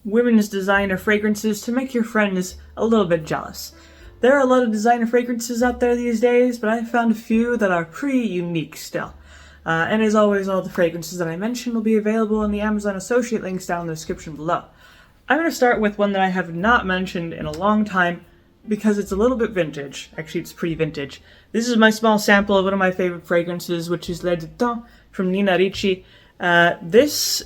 women's designer fragrances to make your friends a little bit jealous. There are a lot of designer fragrances out there these days, but I found a few that are pretty unique still. And as always, all the fragrances that I mentioned will be available in the Amazon associate links down in the description below. I'm going to start with one that I have not mentioned in a long time because it's a little bit vintage. Actually, it's pretty vintage. This is my small sample of one of my favorite fragrances, which is L'air du Temps from Nina Ricci. This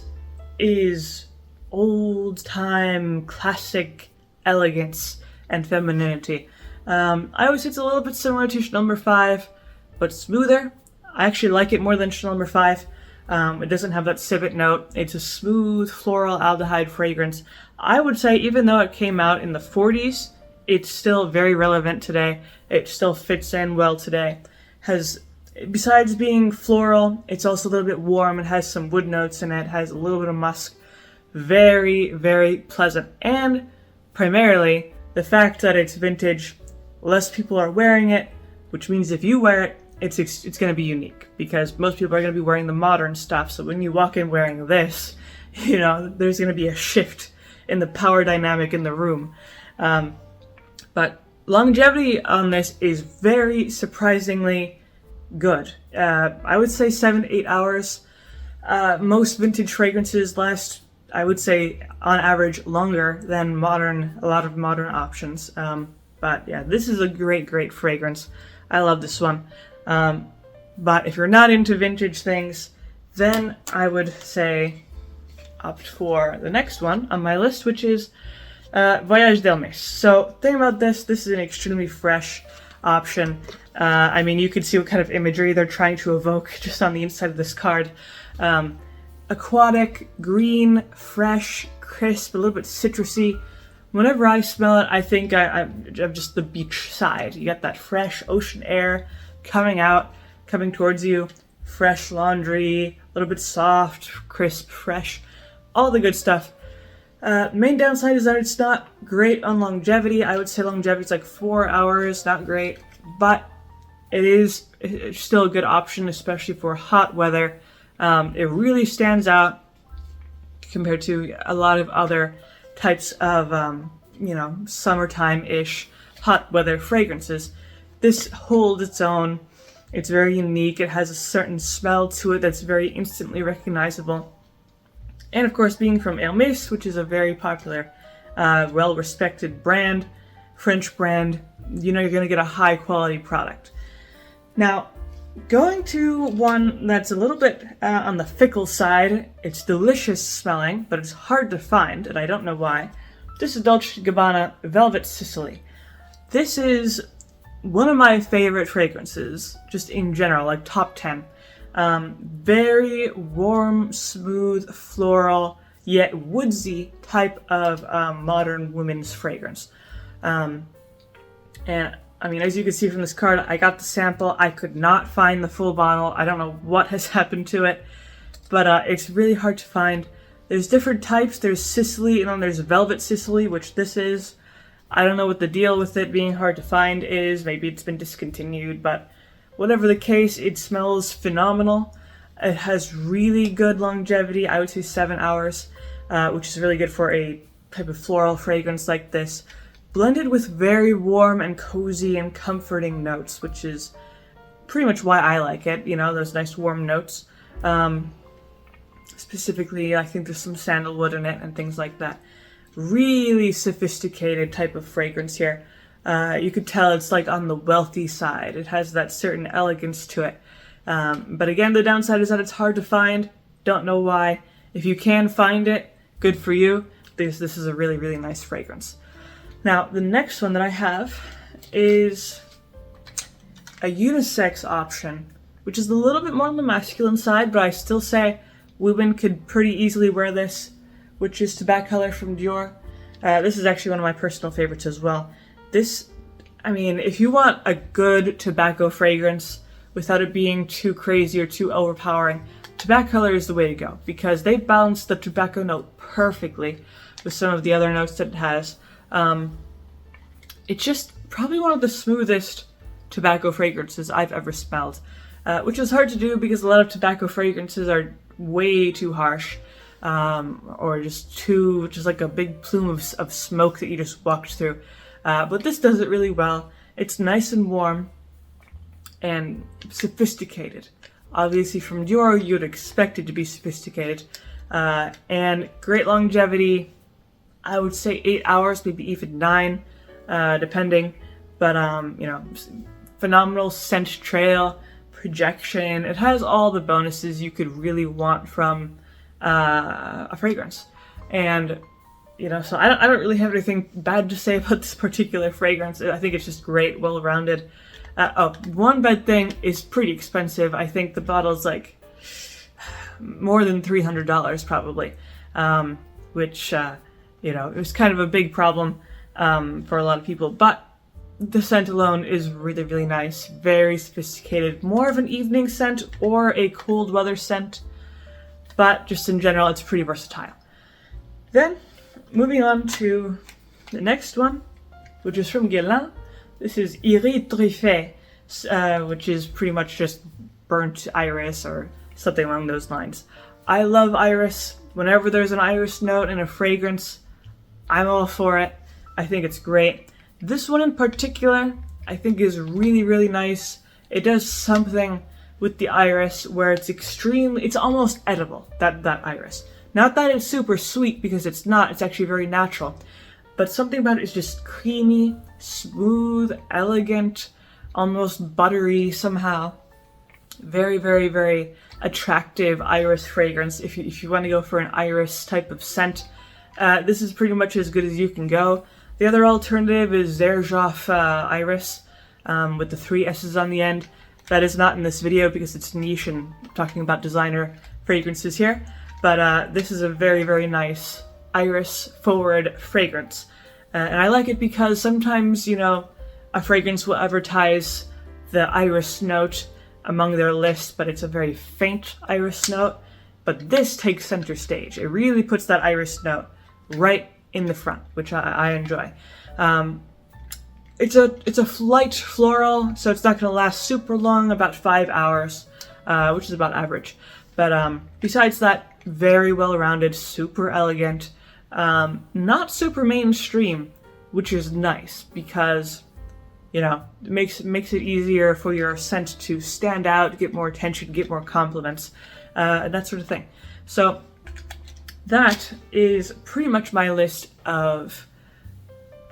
is old-time, classic elegance and femininity. I always say it's a little bit similar to Chanel No. 5, but smoother. I actually like it more than Chanel No. 5. It doesn't have that civet note. It's a smooth floral aldehyde fragrance. I would say even though it came out in the 40s, it's still very relevant today. It still fits in well today. Besides being floral, it's also a little bit warm. It has some wood notes in it. Has a little bit of musk. Very, very pleasant. And primarily, the fact that it's vintage, less people are wearing it, which means if you wear it, it's going to be unique because most people are going to be wearing the modern stuff. So when you walk in wearing this, there's going to be a shift in the power dynamic in the room. But longevity on this is very surprisingly good. I would say 7-8 hours. Most vintage fragrances last, I would say, on average, longer than a lot of modern options. But yeah, this is a great, great fragrance. I love this one. But if you're not into vintage things, then I would say opt for the next one on my list, which is Voage d'Hermès. So, thing about this is an extremely fresh option. I mean, you can see what kind of imagery they're trying to evoke just on the inside of this card. Aquatic, green, fresh, crisp, a little bit citrusy. Whenever I smell it, I think I'm just the beach side. You get that fresh ocean air coming towards you. Fresh laundry, a little bit soft, crisp, fresh. All the good stuff. Main downside is that it's not great on longevity. I would say longevity is like 4 hours, not great. But it's still a good option, especially for hot weather. It really stands out compared to a lot of other types of, summertime-ish hot weather fragrances. This holds its own. It's very unique. It has a certain smell to it that's very instantly recognizable. And of course, being from Hermès, which is a very popular, well-respected brand, French brand, you're going to get a high-quality product. Now, going to one that's a little bit on the fickle side, it's delicious smelling, but it's hard to find, and I don't know why. This is Dolce & Gabbana Velvet Sicily. This is one of my favorite fragrances, just in general, like top 10. Very warm, smooth, floral, yet woodsy type of modern women's fragrance. And I mean, as you can see from this card, I got the sample. I could not find the full bottle. I don't know what has happened to it, but it's really hard to find. There's different types. There's Sicily, and then there's Velvet Sicily, which this is. I don't know what the deal with it being hard to find is. Maybe it's been discontinued, but whatever the case, it smells phenomenal. It has really good longevity. I would say 7 hours, which is really good for a type of floral fragrance like this. Blended with very warm and cozy and comforting notes, which is pretty much why I like it, those nice warm notes. Specifically, I think there's some sandalwood in it and things like that. Really sophisticated type of fragrance here. You could tell it's like on the wealthy side. It has that certain elegance to it. But again, the downside is that it's hard to find. Don't know why. If you can find it, good for you. This is a really, really nice fragrance. Now, the next one that I have is a unisex option, which is a little bit more on the masculine side, but I still say women could pretty easily wear this, which is To Back color from Dior. This is actually one of my personal favorites as well. If you want a good tobacco fragrance without it being too crazy or too overpowering, To Back color is the way to go because they balance the tobacco note perfectly with some of the other notes that it has. It's just probably one of the smoothest tobacco fragrances I've ever smelled, which is hard to do because a lot of tobacco fragrances are way too harsh. or just like a big plume of smoke that you just walked through. But this does it really well. It's nice and warm and sophisticated. Obviously from Dior, you'd expect it to be sophisticated. And great longevity, I would say 8 hours, maybe even 9, depending. But, you know, phenomenal scent trail, projection. It has all the bonuses you could really want from a fragrance. And, you know, so I don't really have anything bad to say about this particular fragrance. I think it's just great, well-rounded. One bad thing is pretty expensive. I think the bottle's like more than $300 probably, which, you know, it was kind of a big problem for a lot of people. But the scent alone is really, really nice, very sophisticated, more of an evening scent or a cold weather scent, but just in general, it's pretty versatile. Then, moving on to the next one, which is from Guerlain. This is Iris Truffé, which is pretty much just burnt iris or something along those lines. I love iris. Whenever there's an iris note in a fragrance, I'm all for it. I think it's great. This one in particular, I think is really, really nice. It does something with the iris where it's almost edible, that iris. Not that it's super sweet, because it's not, it's actually very natural. But something about it is just creamy, smooth, elegant, almost buttery somehow. Very, very, very attractive iris fragrance. If you want to go for an iris type of scent, this is pretty much as good as you can go. The other alternative is Xerjoff Iris, with the 3 S's on the end. That is not in this video because it's niche and I'm talking about designer fragrances here. But this is a very, very nice iris-forward fragrance. And I like it because sometimes, you know, a fragrance will advertise the iris note among their list, but it's a very faint iris note. But this takes center stage. It really puts that iris note right in the front, which I enjoy. It's a light floral, so it's not going to last super long, about 5 hours, which is about average. But besides that, very well-rounded, super elegant, not super mainstream, which is nice because, you know, it makes it easier for your scent to stand out, get more attention, get more compliments, and that sort of thing. So that is pretty much my list of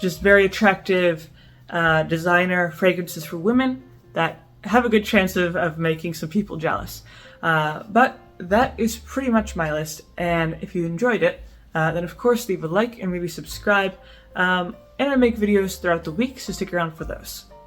just very attractive designer fragrances for women that have a good chance of making some people jealous. But that is pretty much my list, and if you enjoyed it, then of course leave a like and maybe subscribe. And I make videos throughout the week, so stick around for those.